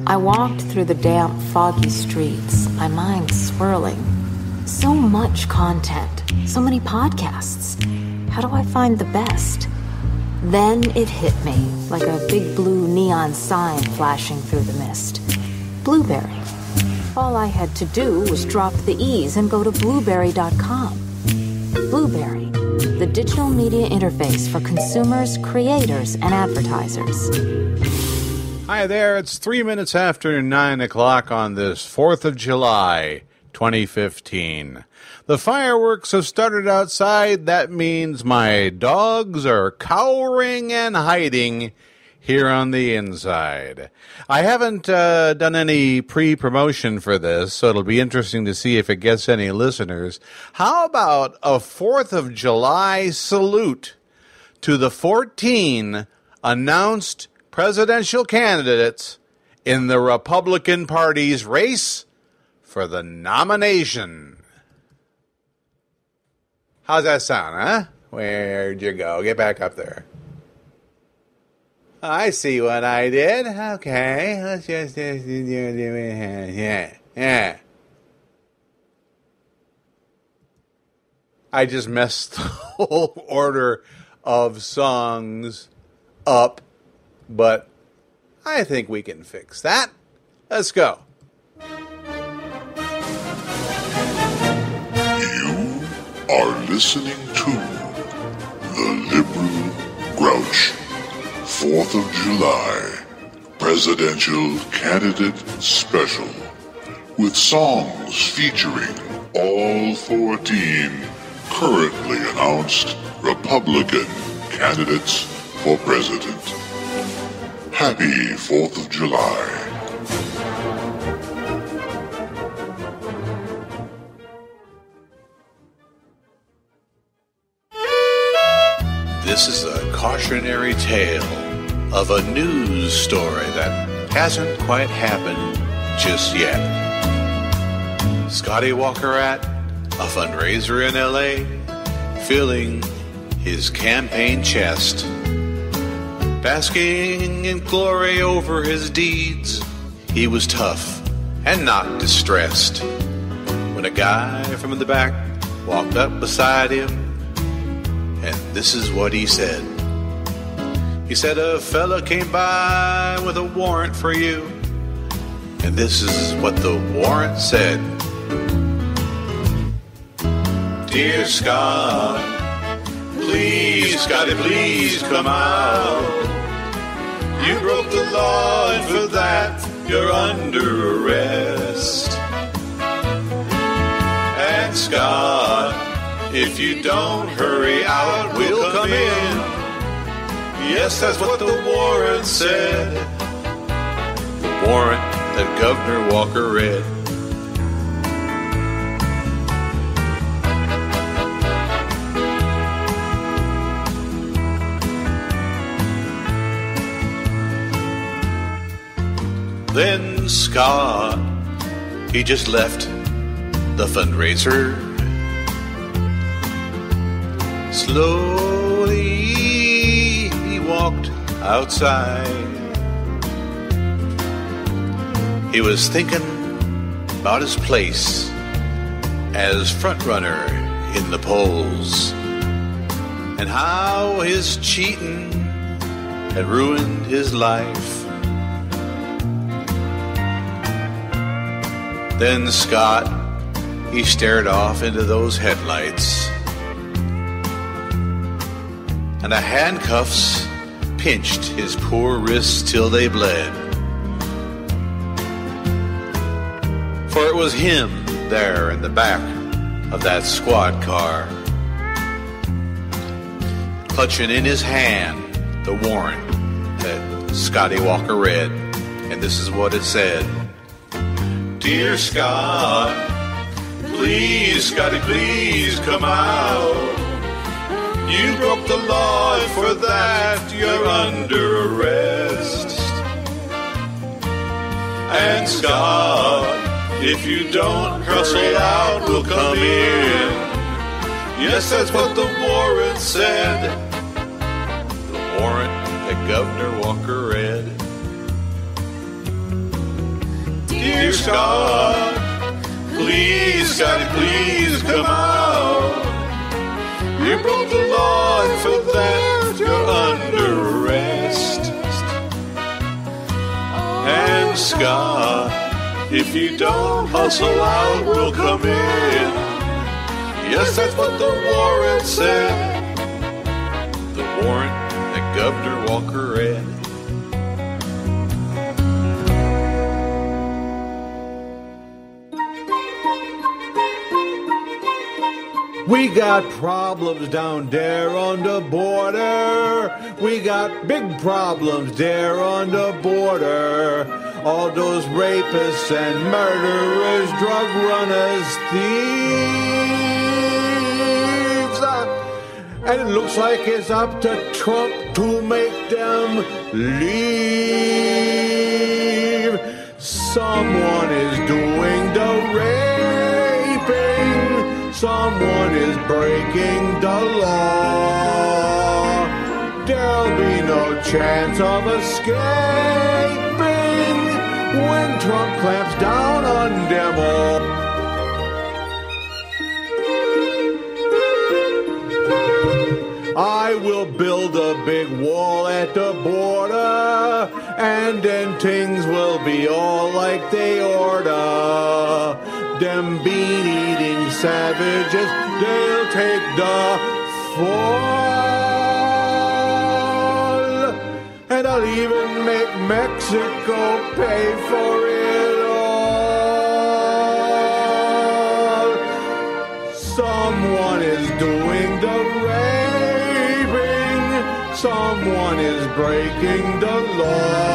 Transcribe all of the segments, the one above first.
I walked through the damp, foggy streets, my mind swirling. So much content, so many podcasts. How do I find the best? Then it hit me, like a big blue neon sign flashing through the mist. Blueberry. All I had to do was drop the E's and go to blueberry.com. Blueberry, the digital media interface for consumers, creators, and advertisers. Hi there, it's 3 minutes after 9 o'clock on this 4th of July, 2015. The fireworks have started outside. That means my dogs are cowering and hiding here on the inside. I haven't done any pre-promotion for this, so it'll be interesting to see if it gets any listeners. How about a 4th of July salute to the 14 announced presidential candidates in the Republican Party's race for the nomination? How's that sound, huh? Where'd you go? Get back up there. I see what I did. Okay, let's just do it. Yeah. I just messed the whole order of songs up, but I think we can fix that. Let's go. You are listening to The Liberal Grouch, 4th of July Presidential Candidate Special, with songs featuring all 14 currently announced Republican candidates for president. Happy 4th of July. This is a cautionary tale of a news story that hasn't quite happened just yet. Scotty Walker at a fundraiser in L.A., filling his campaign chest, basking in glory over his deeds. He was tough and not distressed when a guy from the back walked up beside him, and this is what he said. He said, a fella came by with a warrant for you, and this is what the warrant said. Dear Scott, please, Scotty, please come out. You broke the law, and for that you're under arrest. And Scott, if you don't hurry out, we'll come in. Yes, that's what the warrant said. The warrant that Governor Walker read. Then Scott, he just left the fundraiser. Slowly he walked outside. He was thinking about his place as frontrunner in the polls, and how his cheating had ruined his life. Then Scott, he stared off into those headlights, and the handcuffs pinched his poor wrists till they bled. For it was him there in the back of that squad car, clutching in his hand the warrant that Scotty Walker read, and this is what it said. Dear Scott, please, Scotty, please come out. You broke the law, and for that you're under arrest. And Scott, if you don't hurry out, we'll come in. Yes, that's what the warrant said. The warrant that Governor Walker read. Scott, please, Scotty, please come out. You broke the law, and for that you're under arrest. And Scott, if you don't hustle out, we'll come in. Yes, that's what the warrant said. The warrant that Governor Walker read. We got problems down there on the border. We got big problems there on the border. All those rapists and murderers, drug runners, thieves. And it looks like it's up to Trump to make them leave. Someone is doing the raping. Someone is breaking the law. There'll be no chance of escaping when Trump clamps down on them all. I will build a big wall at the border, and then things will be all like they order. Them bean-eating savages, they'll take the fall. And I'll even make Mexico pay for it all. Someone is doing the raping. Someone is breaking the law.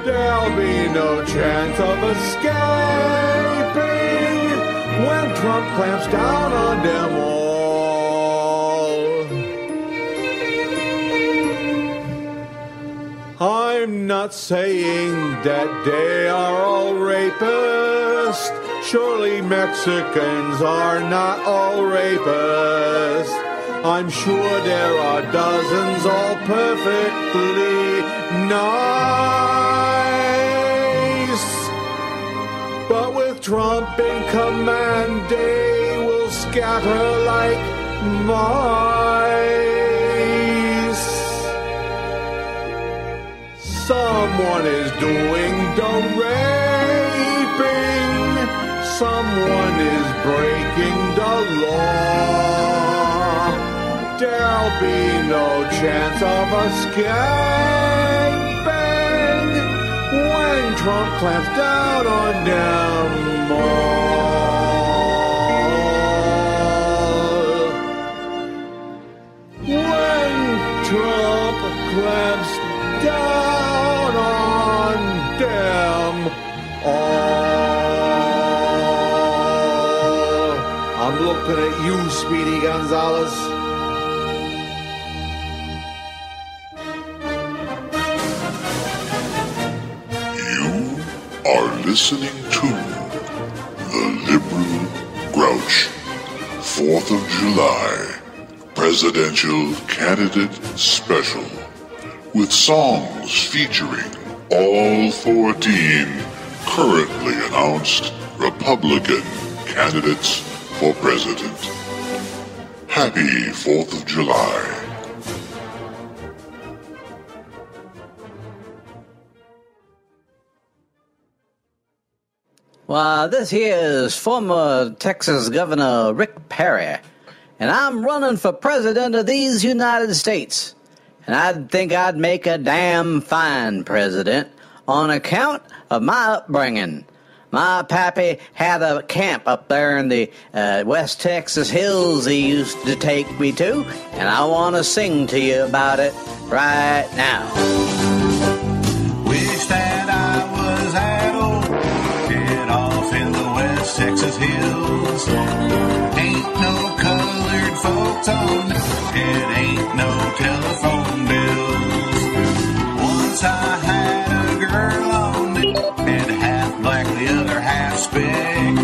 There'll be no chance of escaping when Trump clamps down on them all. I'm not saying that they are all rapists. Surely Mexicans are not all rapists. I'm sure there are dozens all perfectly nice. But with Trump in command, they will scatter like mice. Someone is doing the raping. Someone is breaking the law. There'll be no chance of escaping when Trump clamps down on them all. When Trump clamps down on them all. I'm looking at you, Speedy Gonzales. Are listening to the Liberal Grouch 4th of July Presidential Candidate Special with songs featuring all 14 currently announced Republican candidates for president. Happy 4th of July. Well, this here is former Texas Governor Rick Perry, and I'm running for president of these United States. And I think I'd make a damn fine president on account of my upbringing. My pappy had a camp up there in the West Texas hills he used to take me to, and I want to sing to you about it right now. Wish that I was that old. Off in the West Texas hills. Ain't no colored folks on it, ain't no telephone bills. Once I had a girl on it, and half black, the other half spick.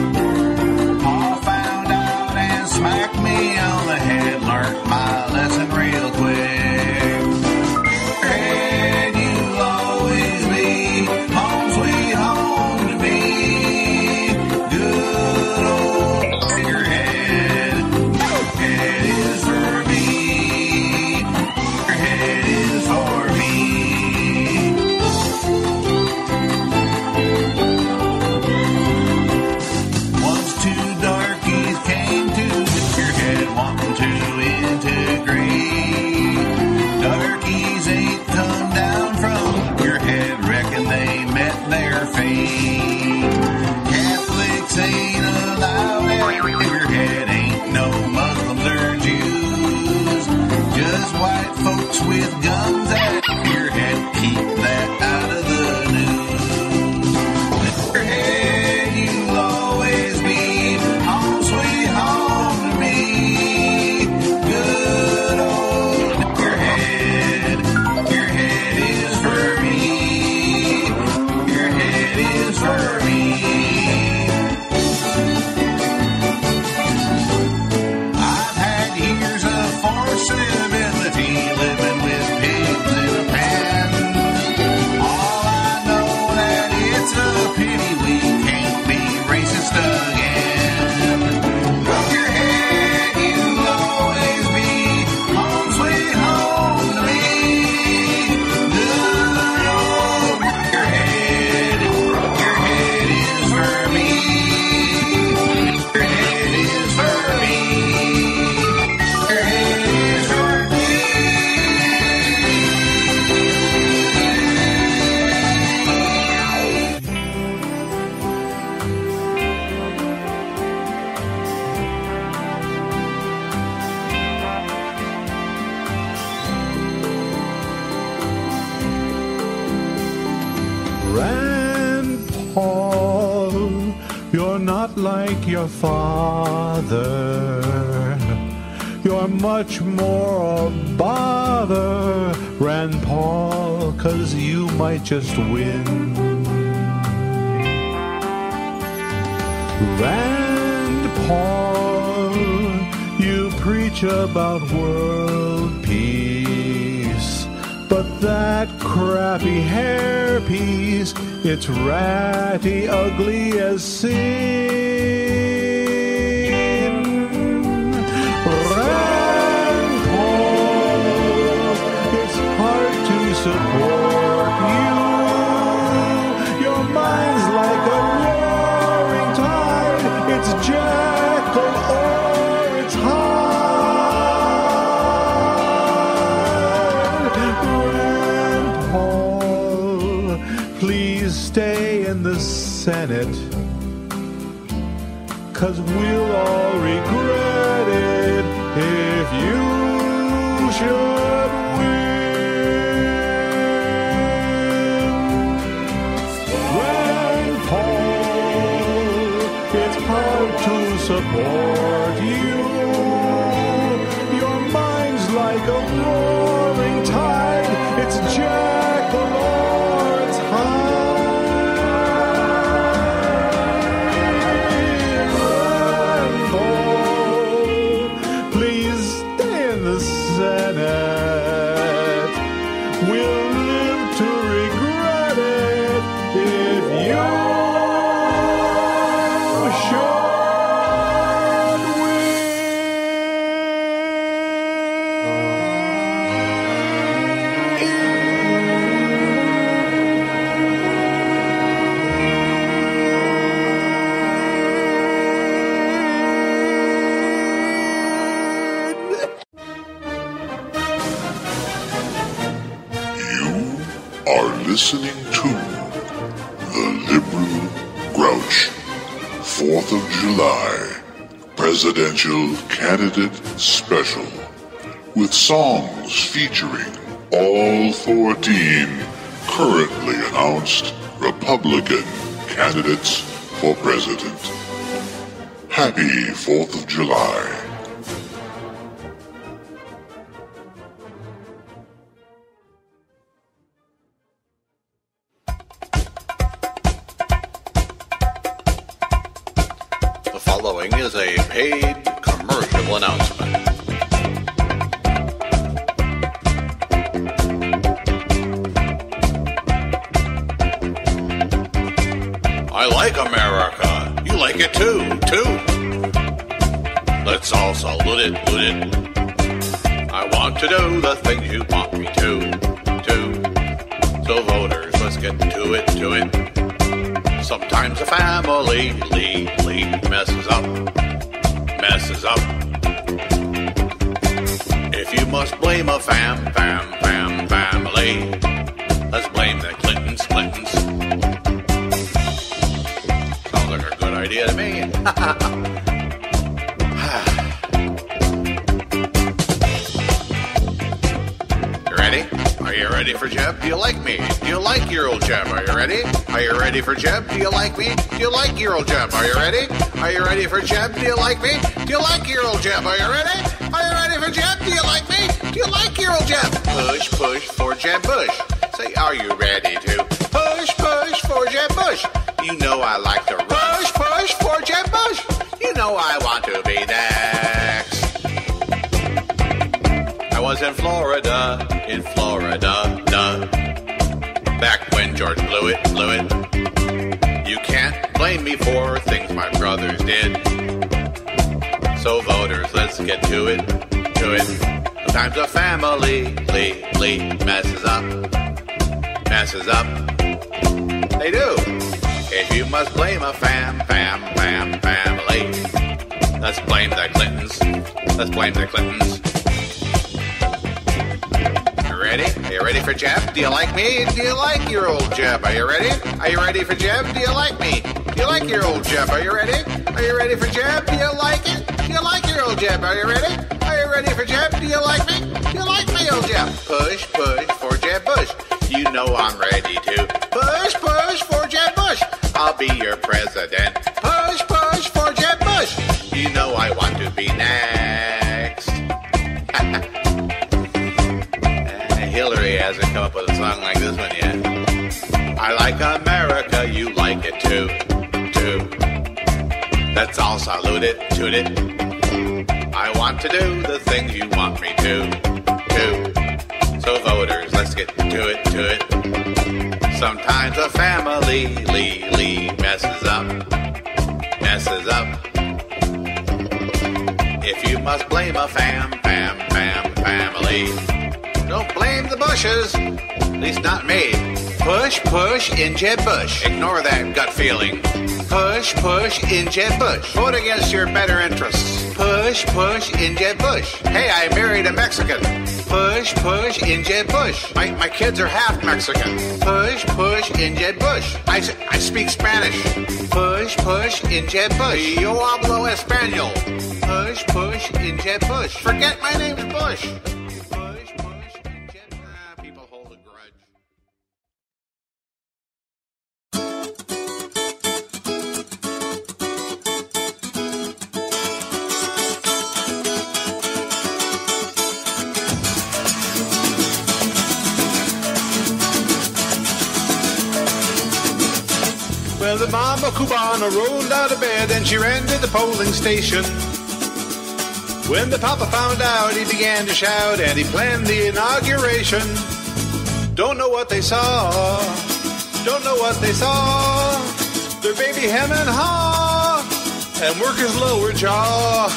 Pa found out and smacked me on the head, learned my lesson real quick. And you'll always be home sweet home. our fate. Catholics ain't allowed at figurehead, ain't no Muslims or Jews. Just white folks with guns at figurehead, keep that out of the news. Figurehead, you'll always be home sweet home to me. Good old figurehead, your head is for me. Your head is for me. I've had years of forced civility, living with pigs in a pan. All I know that it's a pity we can't be racist again. Your head, you'll always be home sweet home to me. Good old your head is for me. Your head is for me. Your head is for me. Rand Paul, you're not like your father. You're much more a bother, Rand Paul, 'cause you might just win. Rand Paul, you preach about world peace, but that crappy hairpiece, it's ratty ugly as sin. Rand Paul, it's hard to support you. Your mind's like a roaring tide. It's Jekyll or it's Hyde. Rand Paul, please stay in the Senate, 'cause we'll all regret it if you should win. Rand Paul, it's hard to support you. Your mind's like a roaring tide. It's Jekyll or it's Hyde. Rand Paul, please stay in the Senate. We'll live to regret it if you should win. You are listening to The Liberal Grouch, 4th of July Presidential Candidate Special, with songs featuring all 14 currently announced Republican candidates for president. Happy 4th of July. The following is a paid commercial announcement. I like America. You like it too. Let's all salute it. I want to do the things you want me to. So voters, let's get to it. Sometimes the family messes up. If you must blame a family, let's blame the Clintons. You ready? Are you ready for Jeb? Do you like me? Do you like your old Jeb? Are you ready? Are you ready for Jeb? Do you like me? Do you like your old Jeb? Are you ready? Are you ready for Jeb? Do you like me? Do you like your old Jeb? Are you ready? Are you ready for Jeb? Do you like me? Do you like your old Jeb? Push, push for Jeb Bush. Say, are you ready to push, push for Jeb Bush? You know I like to push, push for Jeb Bush. You know I want to be next. I was in Florida, duh. Back when George blew it. You can't blame me for things my brothers did. So voters, let's get to it. Sometimes a family messes up. They do. If you must blame a family, let's blame the Clintons. Ready? Are you ready for Jeb? Do you like me? Do you like your old Jeb? Are you ready? Are you ready for Jeb? Do you like me? Do you like your old Jeb? Are you ready? Are you ready for Jeb? Do you like it? Do you like your old Jeb? Are you ready? Are you ready for Jeb? Do you like me? Do you like my old Jeb? Push, push for Jeb Bush. You know I'm ready to push, push for Jeb Bush. I'll be your president. Push, push for Jeb Bush. You know I want to be next. Hillary hasn't come up with a song like this one yet. I like America, you like it too. Let's all salute it, toot it. I want to do the things you want me to. So voters, let's get to it. Sometimes a family messes up. If you must blame a family, don't blame the Bushes, at least not me. Push, push in Jeb Bush. Ignore that gut feeling. Push, push in Jeb Bush. Vote against your better interests. Push, push in Jeb Bush. Hey, I married a Mexican. Push, push in Jeb Bush. My kids are half Mexican. Push, push in Jeb Bush. I speak Spanish. Push, push in Jeb Bush. Yo hablo español. Push, push in Jeb Bush. Forget my name's Bush. Well, the mama Cubana rolled out of bed and she ran to the polling station. When the papa found out, he began to shout and he planned the inauguration. Don't know what they saw, their baby hem and haw, and workers' lower jaw.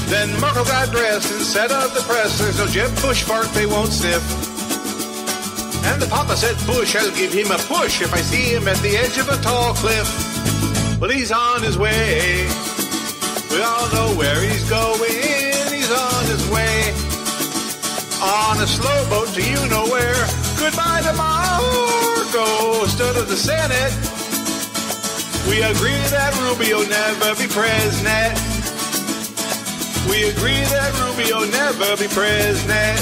Then Marco got dressed and set up the press. There's no Jeb Bush fart they won't sniff. And the papa said, Bush, I'll give him a push if I see him at the edge of a tall cliff. But he's on his way. We all know where he's going. He's on his way. On a slow boat to you-know-where. Goodbye to Marco, stud of the Senate. We agree that Rubio never be president. We agree that Rubio never be president.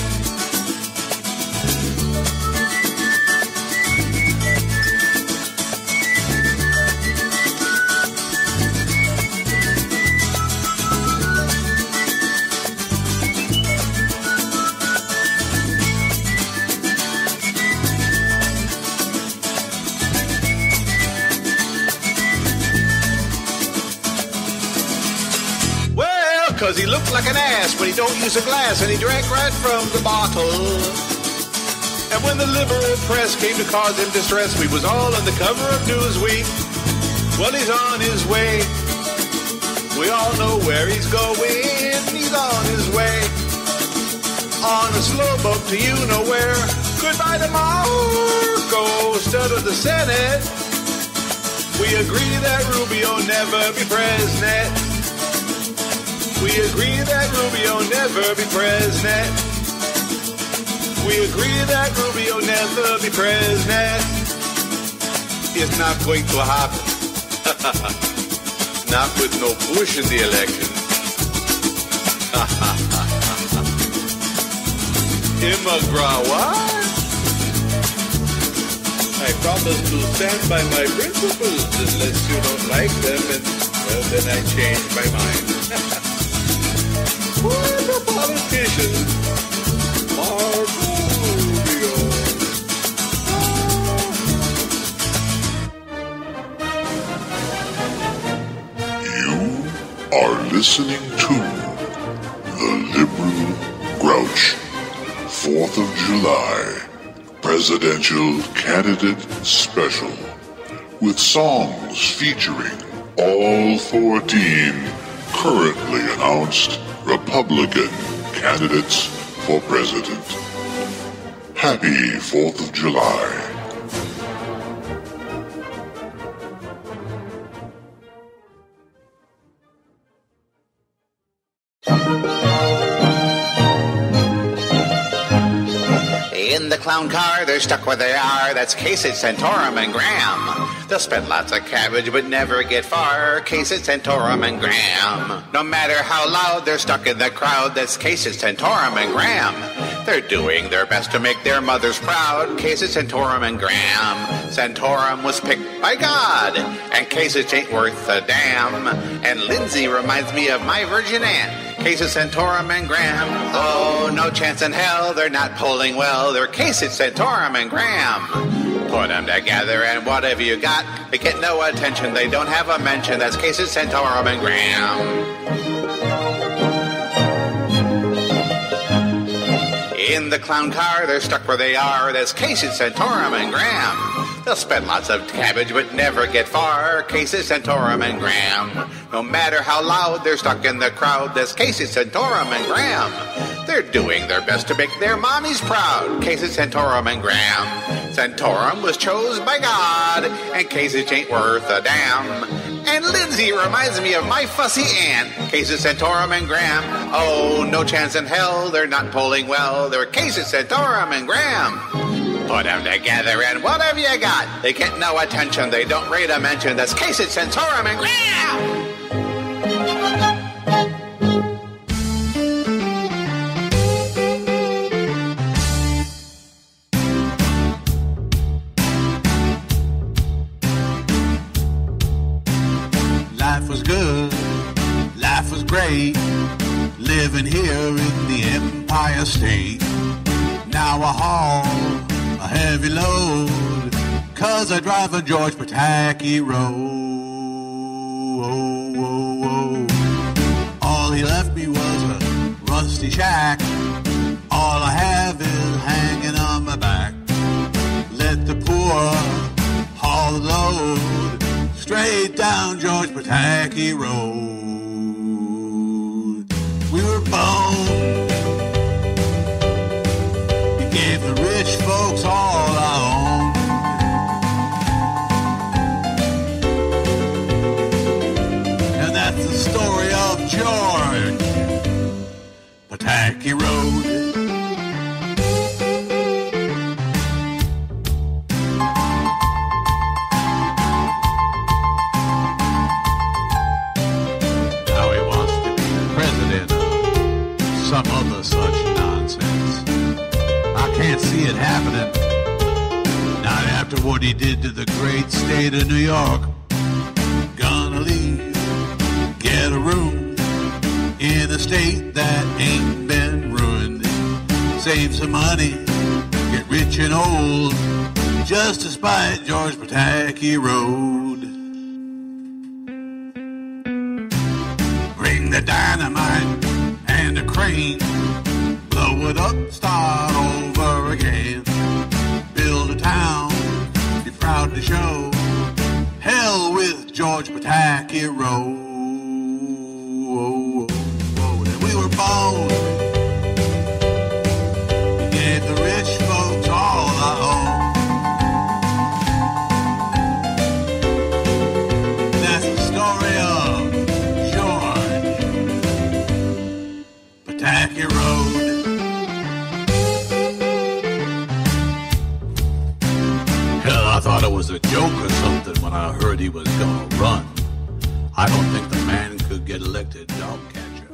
Cause he looked like an ass when he don't use a glass and he drank right from the bottle. And when the liberal press came to cause him distress, we was all on the cover of Newsweek. Well, he's on his way. We all know where he's going. He's on his way. On a slow boat to you-know-where. Goodbye to Marco, stud of the Senate. We agree that Rubio never be president. We agree that Rubio never be president. We agree that Rubio never be president. It's not going to happen. not with no Bush in the election. Immigrant, what? I promise to stand by my principles unless you don't like them, and well, then I change my mind. What a politician! Marco Rubio. You are listening to the Liberal Grouch 4th of July Presidential Candidate Special, with songs featuring all 14 currently announced Republican candidates for president. Happy 4th of July. In the clown car, they're stuck where they are. That's Kasich, Santorum, and Graham. They'll spend lots of cabbage but never get far. Kasich, Santorum, and Graham. No matter how loud, they're stuck in the crowd. That's Kasich, Santorum, and Graham. They're doing their best to make their mothers proud. Kasich, Santorum, and Graham. Santorum was picked by God, and Kasich ain't worth a damn. And Lindsay reminds me of my virgin aunt. Kasich, Santorum, and Graham. Oh, no chance in hell, they're not polling well. They're Kasich, Santorum, and Graham. Put them together and whatever you got, they get no attention, they don't have a mention. That's Kasich, Santorum, and Graham. In the clown car, they're stuck where they are. That's Kasich, Santorum, and Graham. They'll spend lots of cabbage but never get far. Kasich, Santorum, and Graham. No matter how loud, they're stuck in the crowd. That's Kasich, Santorum, and Graham. They're doing their best to make their mommies proud. Kasich, Santorum, and Graham. Santorum was chose by God, and Kasich ain't worth a damn. And Lindsay reminds me of my fussy aunt. Kasich, Santorum, and Graham. Oh, no chance in hell, they're not polling well. They're Kasich, Santorum, and Graham. Put them together and whatever you got, they get no attention, they don't rate a mention. That's Kasich, Santorum, and Graham. Life was good, life was great, living here in the Empire State. Now I haul a heavy load, 'cause I drive a George Pataki road. All he left me was a rusty shack. All I have is hanging on my back. Let the poor haul the load straight down George Pataki Road. We were born, he gave the rich folks all our own. And that's the story of George Pataki Road. Some other such nonsense. I can't see it happening. Not after what he did to the great state of New York. Gonna leave, get a room in a state that ain't been ruined. Save some money, get rich and old, just to spite George Pataki Road. Bring the dynamite and a crane, blow it up, start over again. Build a town, be proud to show. Hell with George Pataki Road. And we were born, he gave the rich folks all our own. That's the story of George Pataki Road. Hell, I thought it was a joke or something when I heard he was gonna run. I don't think the man could get elected dog catcher.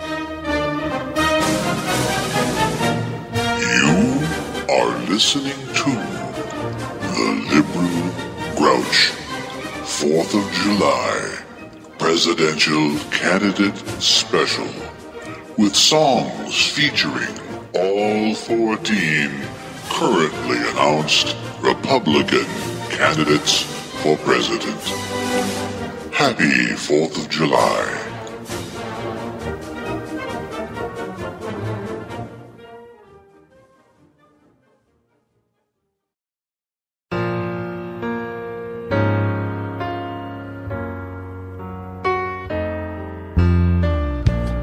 You are listening to the Liberal Grouch 4th of July Presidential Candidate Special with songs featuring all 14 currently announced Republican candidates for president. Happy 4th of July.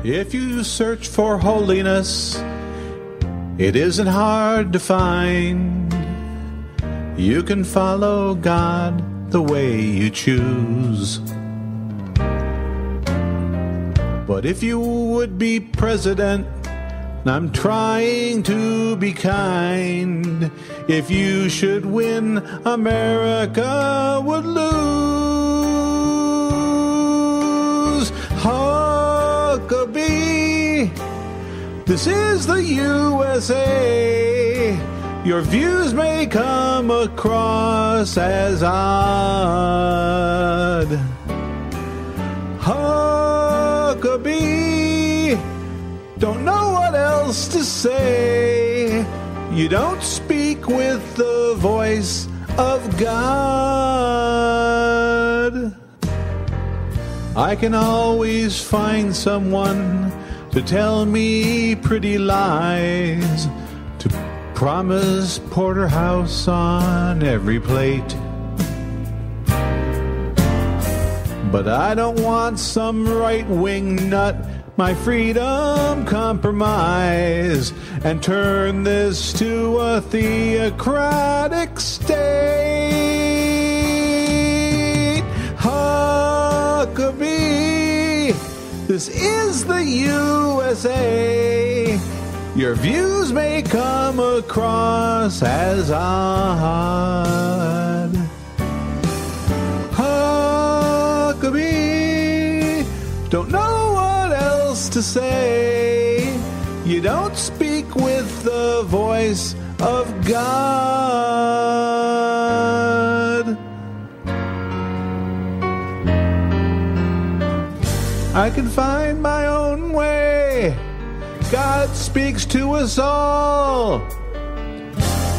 If you search for holiness, it isn't hard to find. You can follow God the way you choose. But if you would be president, and I'm trying to be kind, if you should win, America would lose. Huckabee, this is the USA. Your views may come across as odd. Huckabee, don't know what else to say. You don't speak with the voice of God. I can always find someone to tell me pretty lies, to promise porterhouse on every plate. But I don't want some right-wing nut my freedom compromise and turn this to a theocratic state. Huckabee, this is the USA. Your views may come across as odd. Huckabee, don't know what else to say. You don't speak with the voice of God. I can find my own way. God speaks to us all.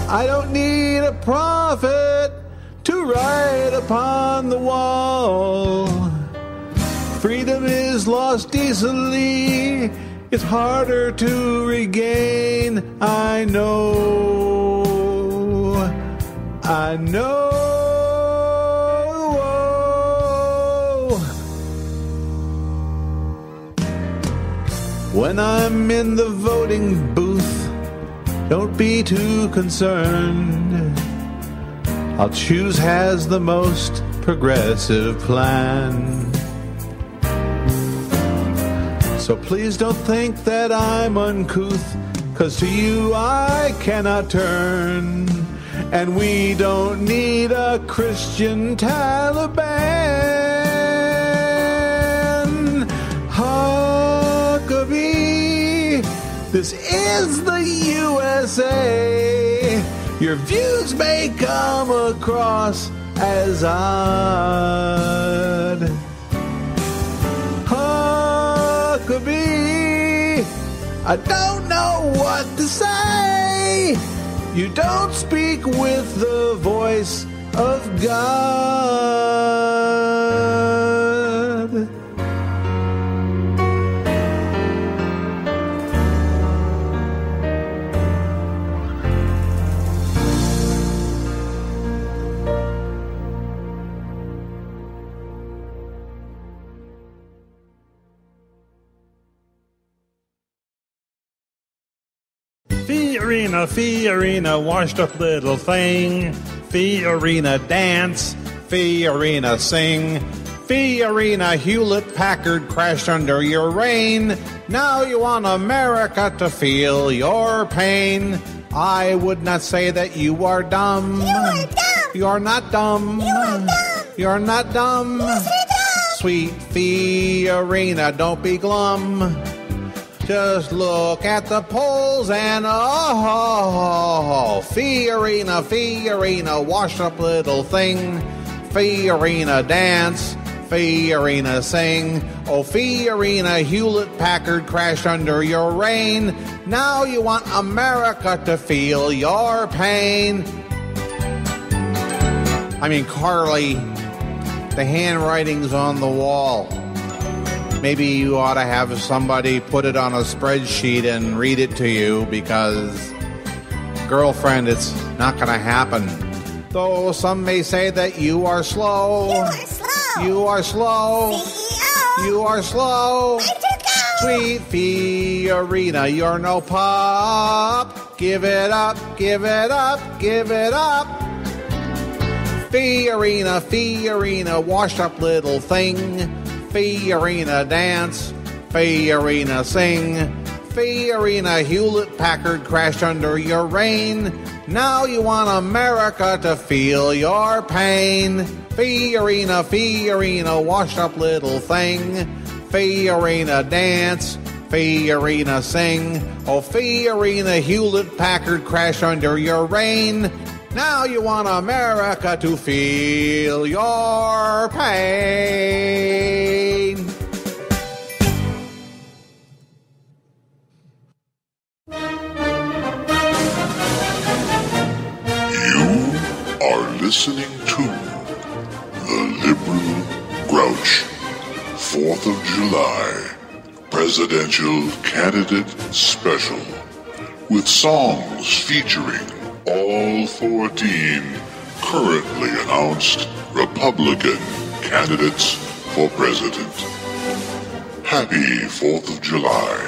I don't need a prophet to write upon the wall. Freedom is lost easily. It's harder to regain. I know. When I'm in the voting booth, don't be too concerned. I'll choose has the most progressive plan. So please don't think that I'm uncouth, 'cause to you I cannot turn. And we don't need a Christian Taliban. Huckabee, this is the USA. Your views may come across as odd. Huckabee, I don't know what to say. You don't speak with the voice of God. Fiorina, washed up little thing. Fiorina dance, Fiorina sing. Fiorina Hewlett-Packard crashed under your reign. Now you want America to feel your pain. I would not say that you are dumb. You are dumb. You are not dumb. You are dumb. You are not dumb. Yes, you're dumb. sweet Fiorina, don't be glum. Just look at the polls and Fiorina, Fiorina, washed up little thing. Fiorina dance, Fiorina sing. Oh, Fiorina, Hewlett-Packard crashed under your reign. Now you want America to feel your pain. I mean, Carly, the handwriting's on the wall. Maybe you ought to have somebody put it on a spreadsheet and read it to you because, girlfriend, it's not going to happen. Though some may say that you are slow. You are slow. You are slow. CEO. You are slow. Way to go. Sweet Fiorina, you're no pup. Give it up, give it up, give it up. Fiorina, Fiorina, washed up little thing. Fiorina dance, Fiorina sing. Fiorina, Hewlett-Packard crashed under your reign. Now you want America to feel your pain. Fiorina, Fiorina, washed up little thing. Fiorina dance, Fiorina sing. Oh, Fiorina, Hewlett-Packard crashed under your reign. Now you want America to feel your pain. You are listening to the Liberal Grouch 4th of July Presidential Candidate Special with songs featuring all 14 currently announced Republican candidates for president. Happy 4th of July.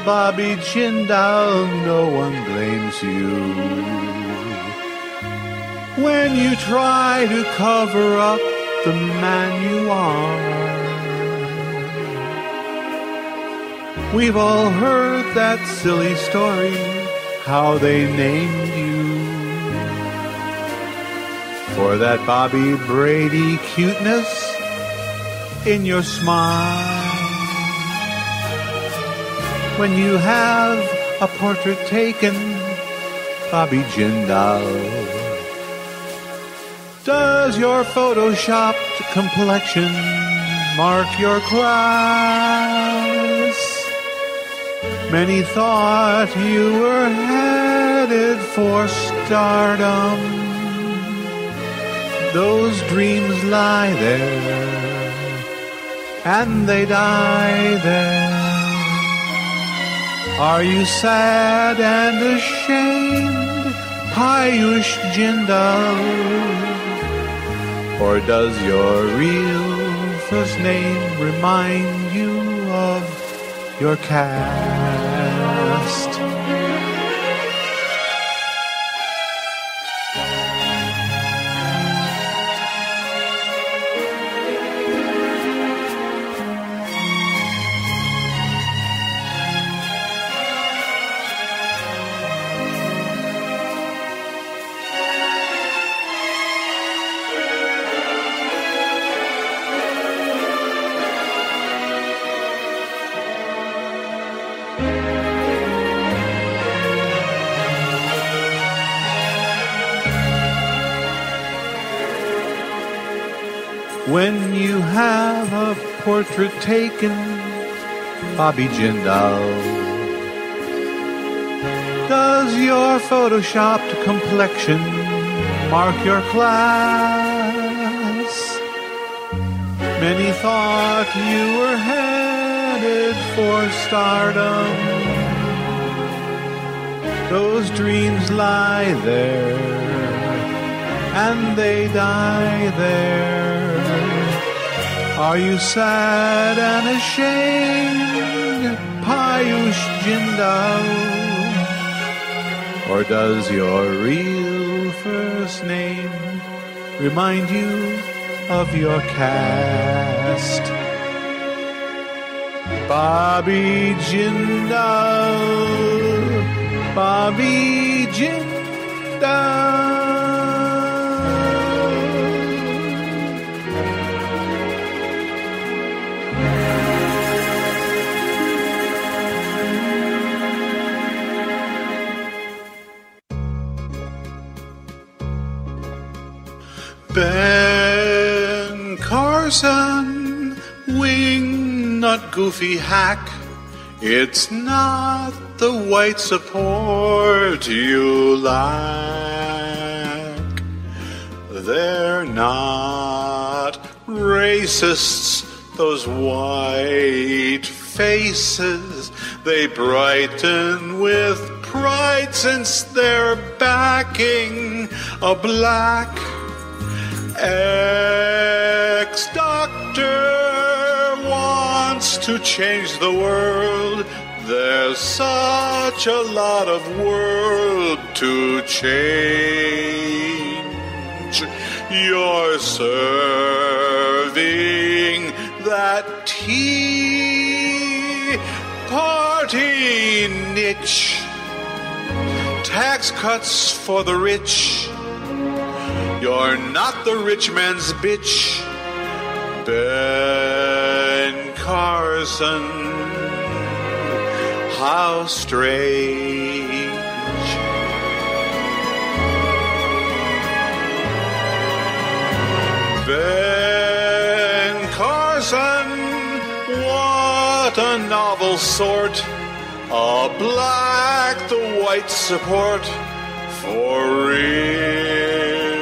Bobby Jindal, no one blames you when you try to cover up the man you are. We've all heard that silly story, how they named you for that Bobby Brady cuteness in your smile. When you have a portrait taken, Bobby Jindal, does your photoshopped complexion mark your class? Many thought you were headed for stardom. Those dreams lie there, and they die there. Are you sad and ashamed, Payush Jindal? Or does your real first name remind you of your caste? When you have a portrait taken, Bobby Jindal, does your photoshopped complexion mark your class? Many thought you were headed for stardom. Those dreams lie there, and they die there. Are you sad and ashamed, Payush Jindal? Or does your real first name remind you of your caste? Bobby Jindal, Bobby Jindal. Ben Carson, wingnut goofy hack. It's not the white support you lack. They're not racists, those white faces. They brighten with pride since they're backing a black ex-doctor wants to change the world. There's such a lot of world to change. You're serving that Tea Party niche. Tax cuts for the rich. You're not the rich man's bitch, Ben Carson. How strange. Ben Carson, what a novel sort. A black, the white support for real.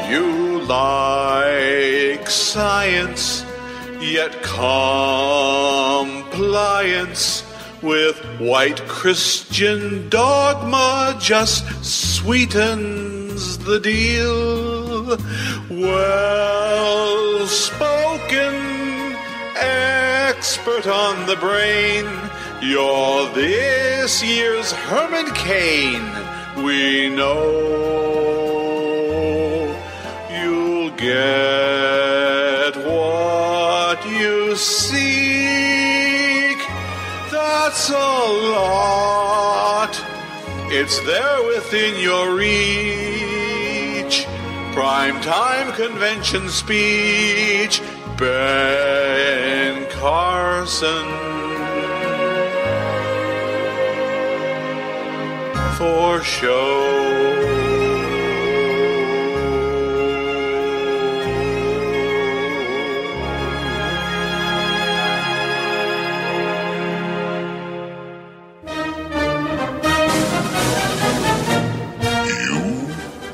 You like science, yet compliance with white Christian dogma just sweetens the deal. Well-spoken, expert on the brain, you're this year's Herman Cain. We know you'll get what you seek. That's a lot. It's there within your reach. Primetime convention speech. Ben Carson. For show.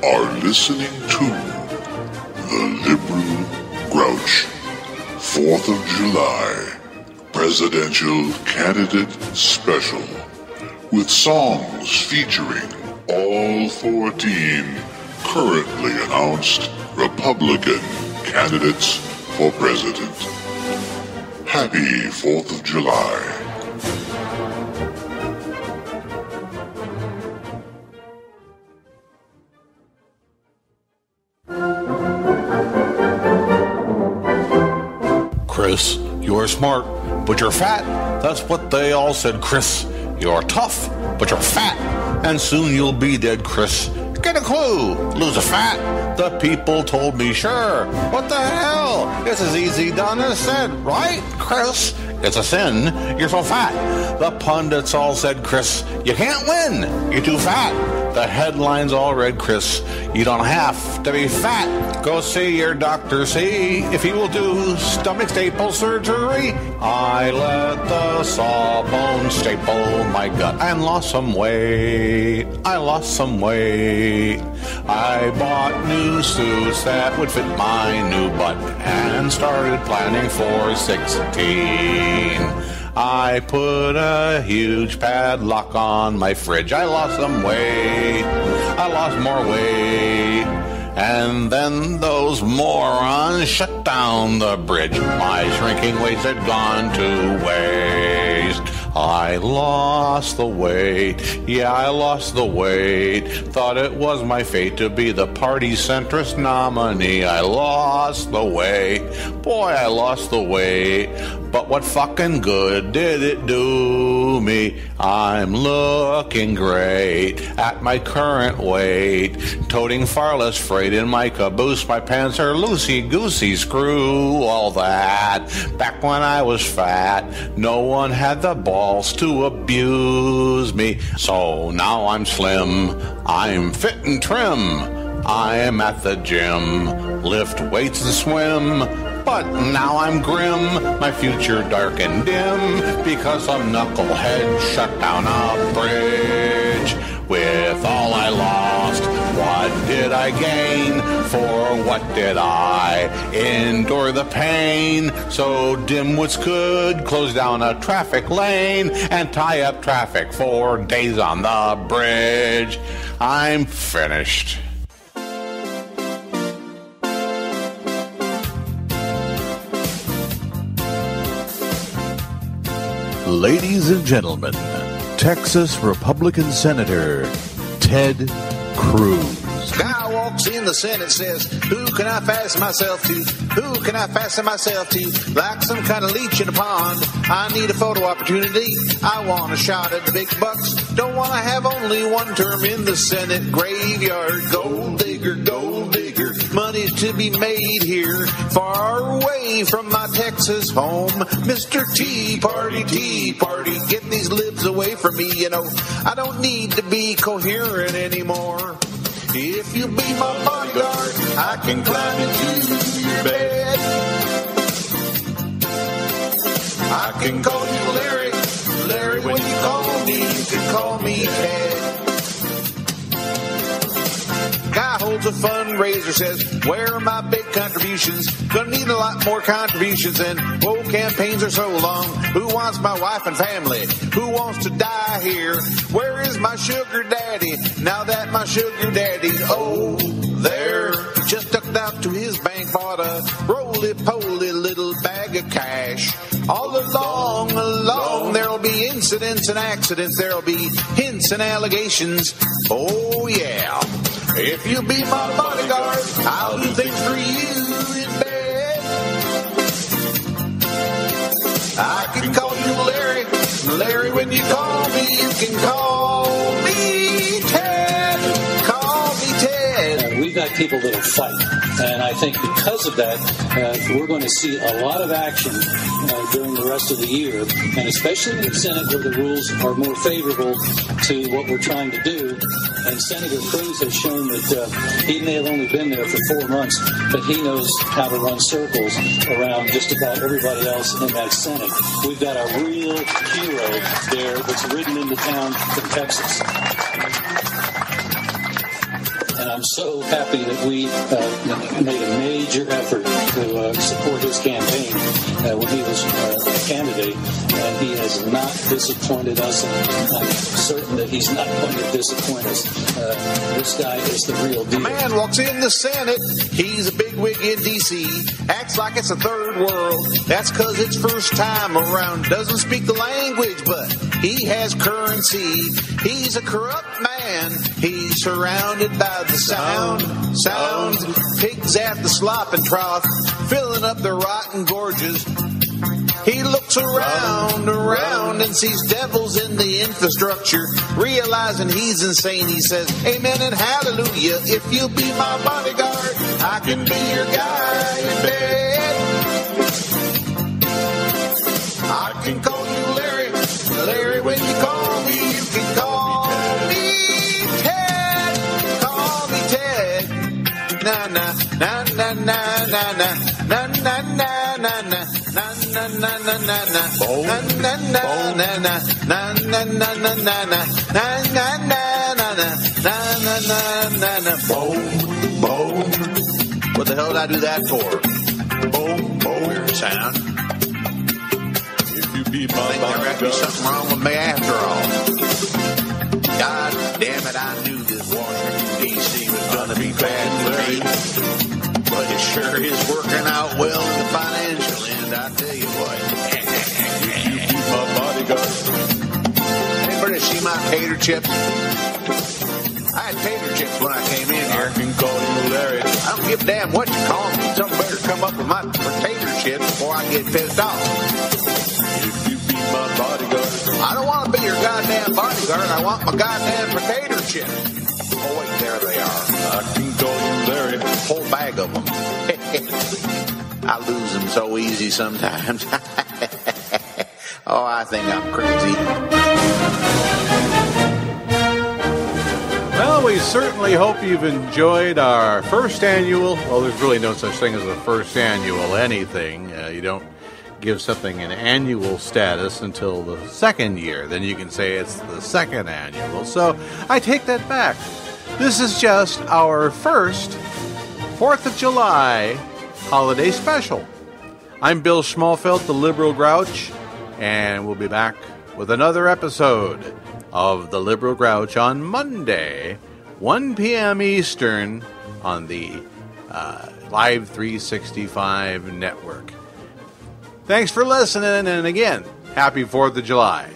Are listening to The Liberal Grouch, 4th of July Presidential Candidate Special, with songs featuring all 14 currently announced Republican candidates for president. Happy 4th of July. Chris, you're smart, but you're fat. That's what they all said, Chris. You're tough, but you're fat. And soon you'll be dead, Chris. Get a clue. Lose a fat. The people told me, sure. What the hell? It's as easy done as said, right, Chris? It's a sin. You're so fat. The pundits all said, Chris, you can't win. You're too fat. The headlines all read, Chris, you don't have to be fat. Go see your doctor, see if he will do stomach staple surgery. I let the sawbone staple my gut and lost some weight. I lost some weight. I bought new suits that would fit my new butt and started planning for 16. I put a huge padlock on my fridge. I lost some weight. I lost more weight. And then those morons shut down the bridge. My shrinking waist had gone to waste. I lost the weight. Yeah, I lost the weight. Thought it was my fate to be the party centrist nominee. I lost the weight. Boy, I lost the weight. But what fucking good did it do me? I'm looking great at my current weight. Toting far less freight in my caboose. My pants are loosey-goosey. Screw all that. Back when I was fat, no one had the balls to abuse me. So now I'm slim. I'm fit and trim. I'm at the gym. Lift weights and swim. But now I'm grim, my future dark and dim, because some knucklehead shut down a bridge. With all I lost, what did I gain? For what did I endure the pain? So dimwits could close down a traffic lane and tie up traffic for days on the bridge. I'm finished. Ladies and gentlemen, Texas Republican Senator Ted Cruz. Guy walks in the Senate, says, who can I fasten myself to? Who can I fasten myself to? Like some kind of leech in a pond. I need a photo opportunity. I want a shot at the big bucks. Don't want to have only one term in the Senate graveyard. Gold digger, gold digger. Money to be made here, far away from my Texas home. Mr. Tea Party, get these libs away from me, you know. I don't need to be coherent anymore. If you be my bodyguard, I can climb into your bed. I can call you Larry. Larry, when you call me, you can call me Ted. Guy holds a fundraiser, says, where are my big contributions? Gonna need a lot more contributions, and whoa, campaigns are so long. Who wants my wife and family? Who wants to die here? Where is my sugar daddy? Now that my sugar daddy's there, just ducked out to his bank, bought a roly-poly little bag of cash. All along, there'll be incidents and accidents. There'll be hints and allegations. Oh, yeah. If you be my bodyguard, I'll do things for you in bed. I can call you Larry. Larry, when you call me, you can call me Ted. Call me Ted. We've got people that'll fight. And I think because of that, we're going to see a lot of action during the rest of the year, and especially in the Senate where the rules are more favorable to what we're trying to do. And Senator Cruz has shown that he may have only been there for 4 months, but he knows how to run circles around just about everybody else in that Senate. We've got a real hero there that's ridden into town from Texas. And I'm so happy that we made a major effort to support his campaign when he was a candidate, and he has not disappointed us, and I'm certain that he's not going to disappoint us. This guy is the real deal. A man walks in the Senate, he's a bigwig in D.C., acts like it's a third world. That's because it's first time around. Doesn't speak the language, but he has currency. He's a corrupt man. He's surrounded by the sound. Pigs at the slopping trough, filling up the rotten gorges. He looks around and sees devils in the infrastructure. Realizing he's insane, he says, amen and hallelujah. If you'll be my bodyguard, I can be your guy in bed. I can call you Larry. Larry, when you call me, you can call me Ted. Call me Ted. Na na na na na na na na na na na na. Na na na na na na na na na na na na na na na na na na na na. Boom, boom. What the hell did I do that for? Boom, boom. Weird sound. If you think there might be something wrong with me after all. God damn it, I knew this Washington, D.C. was going to be bad for me. But it sure is working out well in the financial end, I tell you what. You be my bodyguard. Anybody see my tater chips? I had tater chips when I came in here. I can call you Larry. I don't give a damn what you call me. Something better come up with my potato chips before I get pissed off. If you be my bodyguard. I don't want to be your goddamn bodyguard. I want my goddamn potato chips. Oh, wait, there they are. I can call you Larry. A whole bag of them. I lose them so easy sometimes. Oh, I think I'm crazy. Well, we certainly hope you've enjoyed our first annual. Well, there's really no such thing as a first annual anything. You don't give something an annual status until the second year. Then you can say it's the second annual. So I take that back. This is just our first 4th of July holiday special. I'm Bill Schmalfelt, the Liberal Grouch, and we'll be back with another episode of the Liberal Grouch on Monday, 1 p.m. Eastern, on the Live 365 network. Thanks for listening, and again, happy 4th of July.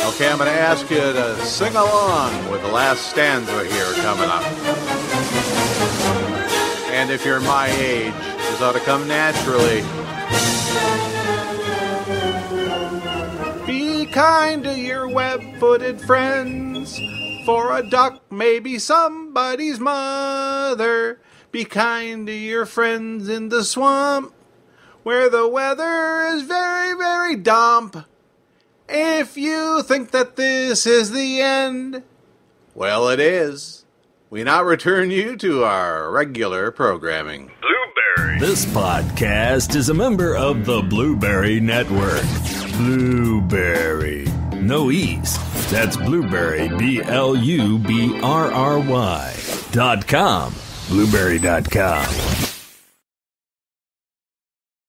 Okay, I'm going to ask you to sing along with the last stanza here coming up. And if you're my age, this ought to come naturally. Be kind to your web-footed friends, for a duck may be somebody's mother. Be kind to your friends in the swamp, where the weather is very, very damp. If you think that this is the end, well, it is. We now return you to our regular programming. Blueberry. This podcast is a member of the Blueberry Network. Blueberry. No E's. That's Blueberry, BLUBRRY.com. Blueberry.com.